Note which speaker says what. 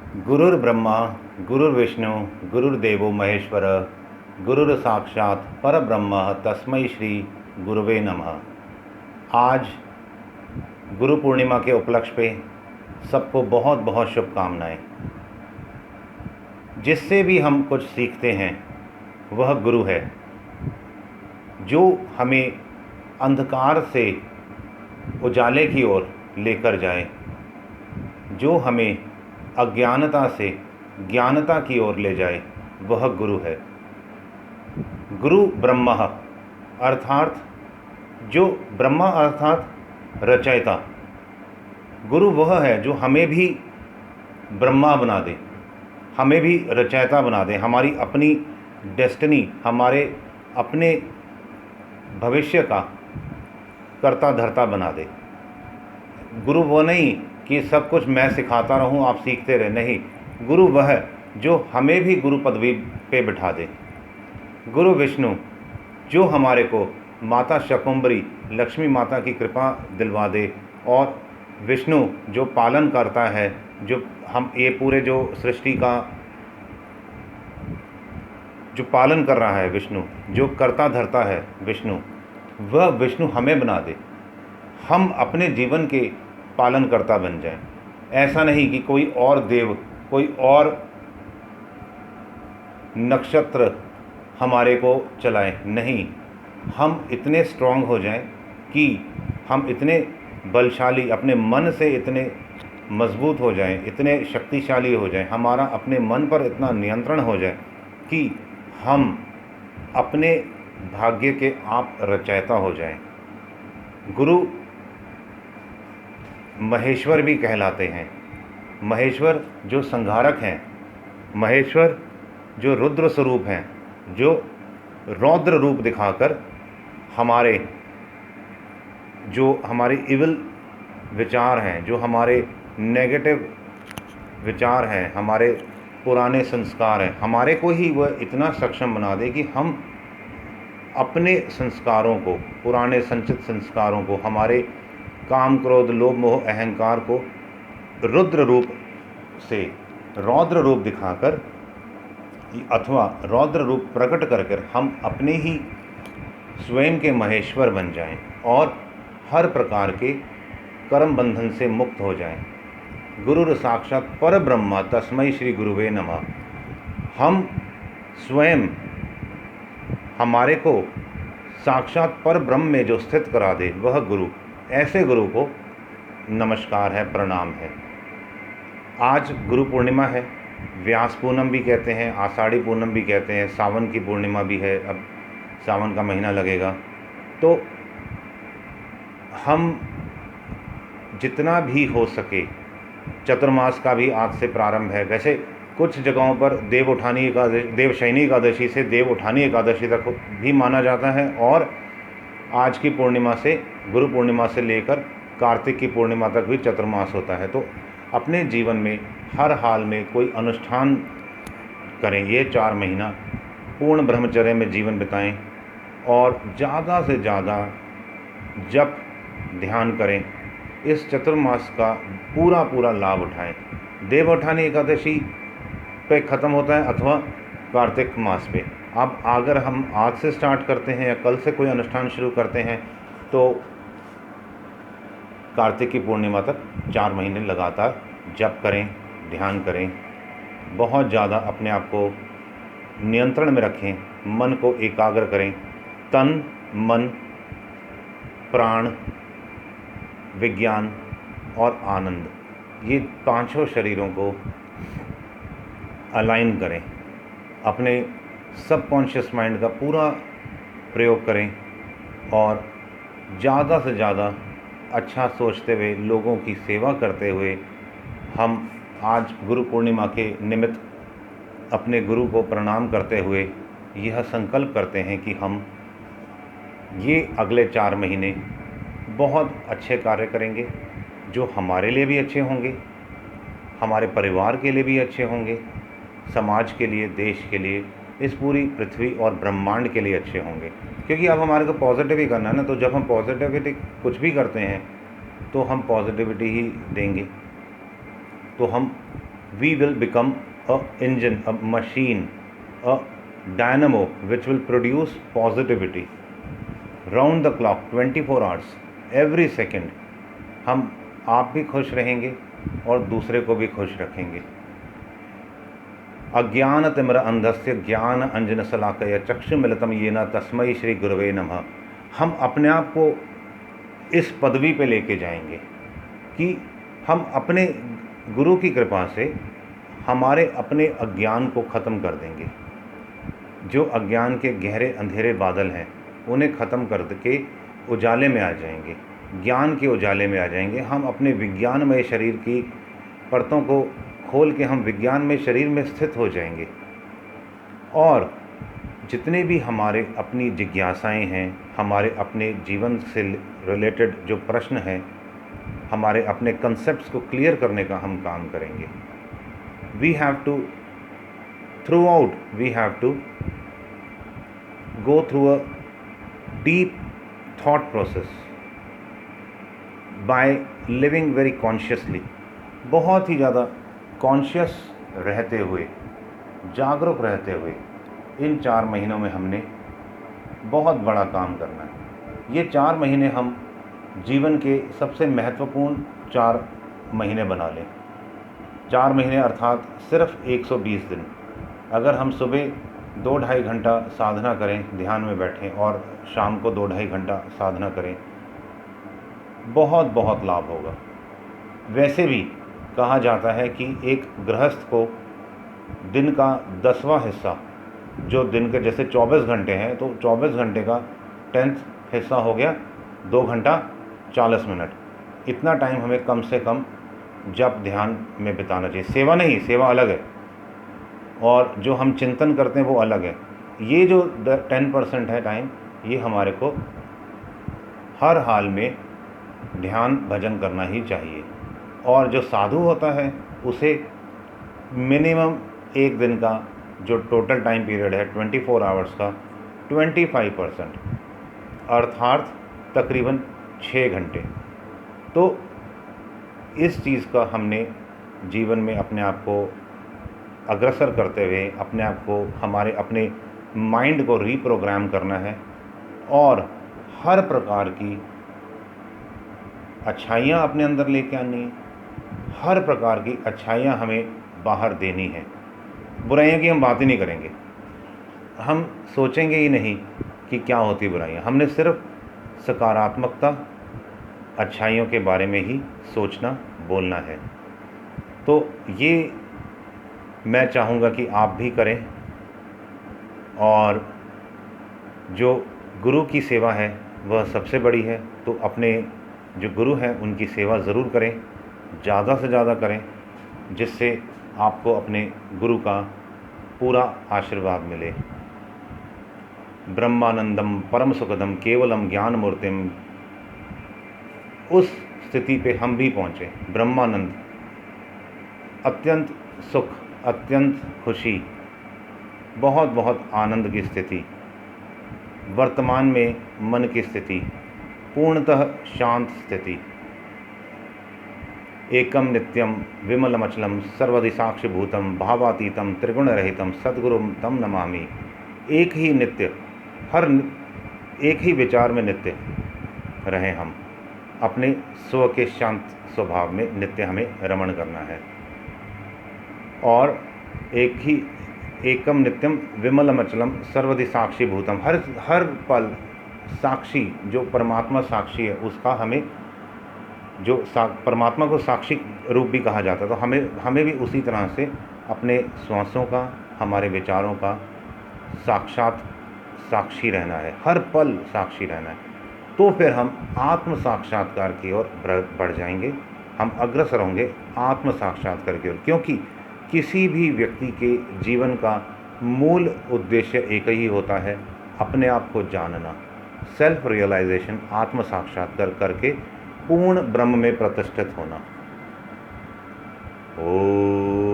Speaker 1: गुरुर्ब्रह्मा गुरुर्विष्णु गुरुर्देवो महेश्वर गुरुर साक्षात परब्रह्म तस्मै श्री गुरुवे नमः। आज गुरु पूर्णिमा के उपलक्ष्य पे सबको बहुत बहुत शुभकामनाएं। जिससे भी हम कुछ सीखते हैं वह गुरु है, जो हमें अंधकार से उजाले की ओर लेकर जाए, जो हमें अज्ञानता से ज्ञानता की ओर ले जाए, वह गुरु है। गुरु ब्रह्मा अर्थात जो ब्रह्मा अर्थात रचयिता। गुरु वह है जो हमें भी ब्रह्मा बना दे, हमें भी रचयिता बना दे, हमारी अपनी डेस्टिनी, हमारे अपने भविष्य का कर्ता धर्ता बना दे। गुरु वो नहीं कि सब कुछ मैं सिखाता रहूं, आप सीखते रहे, नहीं। गुरु वह जो हमें भी गुरु पदवी पे बिठा दे। गुरु विष्णु जो हमारे को माता शकुंभरी लक्ष्मी माता की कृपा दिलवा दे, और विष्णु जो पालन करता है, जो हम ये पूरे जो सृष्टि का जो पालन कर रहा है, विष्णु जो कर्ता धर्ता है, विष्णु वह विष्णु हमें बना दे, हम अपने जीवन के पालन करता बन जाएं। ऐसा नहीं कि कोई और देव, कोई और नक्षत्र हमारे को चलाएं, नहीं। हम इतने स्ट्रांग हो जाएं कि हम इतने बलशाली, अपने मन से इतने मजबूत हो जाएं, इतने शक्तिशाली हो जाएं, हमारा अपने मन पर इतना नियंत्रण हो जाए कि हम अपने भाग्य के आप रचयिता हो जाएं। गुरु महेश्वर भी कहलाते हैं। महेश्वर जो संहारक हैं, महेश्वर जो रुद्र स्वरूप हैं, जो रौद्र रूप दिखाकर हमारे जो हमारे इविल विचार हैं, जो हमारे नेगेटिव विचार हैं, हमारे पुराने संस्कार हैं, हमारे को ही वह इतना सक्षम बना दे कि हम अपने संस्कारों को, पुराने संचित संस्कारों को, हमारे काम क्रोध लोभ मोह अहंकार को रुद्र रूप से, रौद्र रूप दिखाकर अथवा रौद्र रूप प्रकट कर हम अपने ही स्वयं के महेश्वर बन जाएं और हर प्रकार के कर्म बंधन से मुक्त हो जाएं। गुरुर साक्षात पर ब्रह्म तस्मै श्री गुरुवे नमः। हम स्वयं हमारे को साक्षात पर ब्रह्म में जो स्थित करा दे वह गुरु, ऐसे गुरु को नमस्कार है, प्रणाम है। आज गुरु पूर्णिमा है, व्यास पूनम भी कहते हैं, आषाढ़ी पूनम भी कहते हैं, सावन की पूर्णिमा भी है, अब सावन का महीना लगेगा। तो हम जितना भी हो सके, चतुर्मास का भी आज से प्रारंभ है। वैसे कुछ जगहों पर देवउठानी एकादशी, देवशयनी एकादशी से देवउठानी एकादशी तक भी माना जाता है, और आज की पूर्णिमा से, गुरु पूर्णिमा से लेकर कार्तिक की पूर्णिमा तक भी चतुर्मास होता है। तो अपने जीवन में हर हाल में कोई अनुष्ठान करें, ये 4 महीना पूर्ण ब्रह्मचर्य में जीवन बिताएं और ज़्यादा से ज़्यादा जप ध्यान करें। इस चतुर्मास का पूरा पूरा लाभ उठाएं। देवउठानी एकादशी पे ख़त्म होता है अथवा कार्तिक मास पे। अब अगर हम आज से स्टार्ट करते हैं या कल से कोई अनुष्ठान शुरू करते हैं तो कार्तिक की पूर्णिमा तक 4 महीने लगातार जप करें, ध्यान करें, बहुत ज़्यादा अपने आप को नियंत्रण में रखें, मन को एकाग्र करें। तन, मन, प्राण, विज्ञान और आनंद, ये 5 शरीरों को अलाइन करें। अपने सबकॉन्शियस माइंड का पूरा प्रयोग करें और ज़्यादा से ज़्यादा अच्छा सोचते हुए, लोगों की सेवा करते हुए, हम आज गुरु पूर्णिमा के निमित्त अपने गुरु को प्रणाम करते हुए यह संकल्प करते हैं कि हम ये अगले 4 महीने बहुत अच्छे कार्य करेंगे, जो हमारे लिए भी अच्छे होंगे, हमारे परिवार के लिए भी अच्छे होंगे, समाज के लिए, देश के लिए, इस पूरी पृथ्वी और ब्रह्मांड के लिए अच्छे होंगे। क्योंकि अब हमारे को पॉजिटिव ही करना है ना, तो जब हम पॉजिटिविटी कुछ भी करते हैं तो हम पॉजिटिविटी ही देंगे। तो हम we will become a engine, a machine, a dynamo which will produce positivity round the clock 24 hours every second. हम आप भी खुश रहेंगे और दूसरे को भी खुश रखेंगे। अज्ञानतिमिर अंधस्य ज्ञान अंजन शलाकया चक्षुमिलितं येन तस्मै श्री गुरवे नमः। हम अपने आप को इस पदवी पे लेके जाएंगे कि हम अपने गुरु की कृपा से हमारे अपने अज्ञान को ख़त्म कर देंगे। जो अज्ञान के गहरे अंधेरे बादल हैं उन्हें ख़त्म कर के उजाले में आ जाएंगे, ज्ञान के उजाले में आ जाएंगे। हम अपने विज्ञानमय शरीर की परतों को खोल के हम विज्ञानमय शरीर में स्थित हो जाएंगे और जितने भी हमारे अपनी जिज्ञासाएं हैं, हमारे अपने जीवन से रिलेटेड जो प्रश्न हैं, हमारे अपने कंसेप्ट्स को क्लियर करने का हम काम करेंगे। We have to through out we have to go through a deep thought process by living very consciously. बहुत ही ज़्यादा कॉन्शियस रहते हुए, जागरूक रहते हुए इन 4 महीनों में हमने बहुत बड़ा काम करना है। ये 4 महीने हम जीवन के सबसे महत्वपूर्ण 4 महीने बना लें। 4 महीने अर्थात सिर्फ 120 दिन। अगर हम सुबह 2-2.5 घंटा साधना करें, ध्यान में बैठें और शाम को 2-2.5 घंटा साधना करें, बहुत बहुत लाभ होगा। वैसे भी कहा जाता है कि एक गृहस्थ को दिन का 10वां हिस्सा, जो दिन के जैसे 24 घंटे हैं तो 24 घंटे का 10th हिस्सा हो गया 2 घंटा 40 मिनट। इतना टाइम हमें कम से कम जप ध्यान में बिताना चाहिए। सेवा नहीं, सेवा अलग है और जो हम चिंतन करते हैं वो अलग है। ये जो 10% है टाइम, ये हमारे को हर हाल में ध्यान भजन करना ही चाहिए। और जो साधु होता है उसे मिनिमम एक दिन का जो टोटल टाइम पीरियड है 24 आवर्स का 25% अर्थात तकरीबन 6 घंटे। तो इस चीज़ का हमने जीवन में अपने आप को अग्रसर करते हुए अपने आप को, हमारे अपने माइंड को रीप्रोग्राम करना है और हर प्रकार की अच्छाइयाँ अपने अंदर लेके आनी है। हर प्रकार की अच्छाइयाँ हमें बाहर देनी है। बुराइयों की हम बात ही नहीं करेंगे, हम सोचेंगे ही नहीं कि क्या होती बुराइयाँ। हमने सिर्फ सकारात्मकता, अच्छाइयों के बारे में ही सोचना, बोलना है। तो ये मैं चाहूँगा कि आप भी करें और जो गुरु की सेवा है वह सबसे बड़ी है। तो अपने जो गुरु हैं उनकी सेवा ज़रूर करें, ज़्यादा से ज़्यादा करें, जिससे आपको अपने गुरु का पूरा आशीर्वाद मिले। ब्रह्मानंदम परम सुखदम केवलम ज्ञान मूर्तिम, उस स्थिति पे हम भी पहुँचे। ब्रह्मानंद, अत्यंत सुख, अत्यंत खुशी, बहुत बहुत आनंद की स्थिति, वर्तमान में मन की स्थिति, पूर्णतः शांत स्थिति। एकम नित्यम विमलमचलम सर्वधि साक्षिभूतम भावातीतम त्रिगुण रहितम सद्गुरुम तम नमामि। एक ही नित्य, एक ही विचार में नित्य रहें हम। अपने स्व के शांत स्वभाव में नित्य हमें रमण करना है और एकम नित्यम विमलमचलम सर्वधि साक्षिभूतम, हर पल साक्षी, जो परमात्मा साक्षी है उसका हमें, जो परमात्मा को साक्षी रूप भी कहा जाता है, तो हमें भी उसी तरह से अपने श्वासों का, हमारे विचारों का साक्षात साक्षी रहना है, हर पल साक्षी रहना है। तो फिर हम आत्म साक्षात्कार की ओर बढ़ जाएंगे, हम अग्रसर होंगे आत्म साक्षात्कार की ओर। क्योंकि किसी भी व्यक्ति के जीवन का मूल उद्देश्य एक ही होता है, अपने आप को जानना, सेल्फ रियलाइजेशन, आत्म साक्षात्कार करके पूर्ण ब्रह्म में प्रतिष्ठित होना। ओ